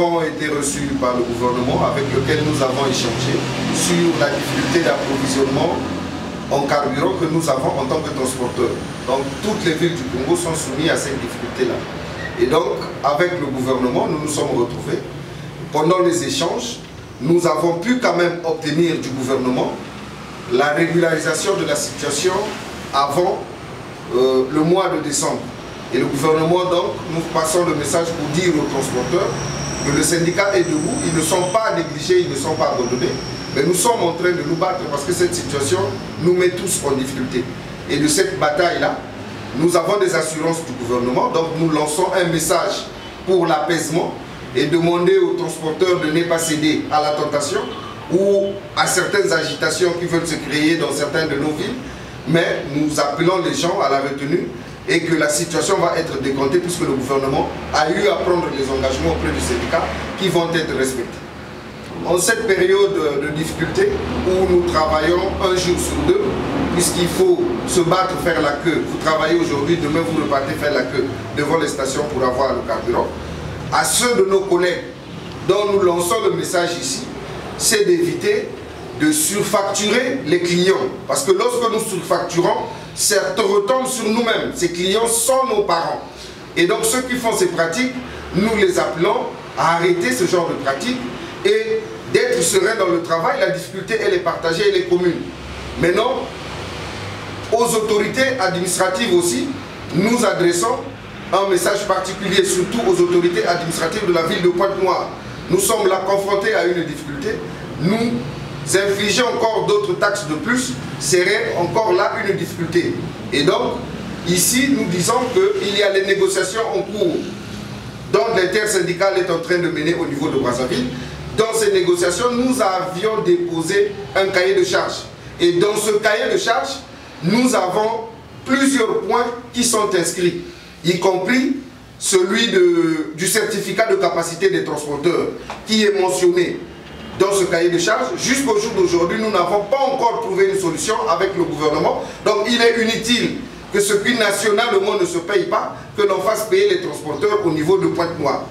Ont été reçus par le gouvernement avec lequel nous avons échangé sur la difficulté d'approvisionnement en carburant que nous avons en tant que transporteurs. Donc toutes les villes du Congo sont soumises à cette difficulté-là. Et donc avec le gouvernement, nous nous sommes retrouvés. Pendant les échanges, nous avons pu quand même obtenir du gouvernement la régularisation de la situation avant le mois de décembre. Et le gouvernement, donc, nous passons le message pour dire aux transporteurs que le syndicat est debout, ils ne sont pas négligés, ils ne sont pas abandonnés, mais nous sommes en train de nous battre parce que cette situation nous met tous en difficulté. Et de cette bataille-là, nous avons des assurances du gouvernement, donc nous lançons un message pour l'apaisement et demander aux transporteurs de ne pas céder à la tentation ou à certaines agitations qui veulent se créer dans certaines de nos villes, mais nous appelons les gens à la retenue et que la situation va être décomptée puisque le gouvernement a eu à prendre les engagements auprès du syndicat qui vont être respectés. En cette période de difficulté où nous travaillons un jour sur deux, puisqu'il faut se battre, faire la queue, vous travaillez aujourd'hui, demain vous repartez faire la queue devant les stations pour avoir le carburant, à ceux de nos collègues dont nous lançons le message ici, c'est d'éviter de surfacturer les clients. Parce que lorsque nous surfacturons, ça retombe sur nous-mêmes. Ces clients sont nos parents. Et donc ceux qui font ces pratiques, nous les appelons à arrêter ce genre de pratiques et d'être serein dans le travail. La difficulté, elle est partagée, elle est commune. Maintenant, aux autorités administratives aussi, nous adressons un message particulier, surtout aux autorités administratives de la ville de Pointe-Noire. Nous sommes là confrontés à une difficulté. Nous infliger encore d'autres taxes de plus serait encore là une difficulté. Et donc, ici, nous disons qu'il y a les négociations en cours dont l'intersyndicale est en train de mener au niveau de Brazzaville. Dans ces négociations, nous avions déposé un cahier de charges. Et dans ce cahier de charges, nous avons plusieurs points qui sont inscrits, y compris celui du certificat de capacité des transporteurs qui est mentionné dans ce cahier de charges. Jusqu'au jour d'aujourd'hui, nous n'avons pas encore trouvé une solution avec le gouvernement. Donc il est inutile que ce qui nationalement ne se paye pas, que l'on fasse payer les transporteurs au niveau de Pointe-Noire.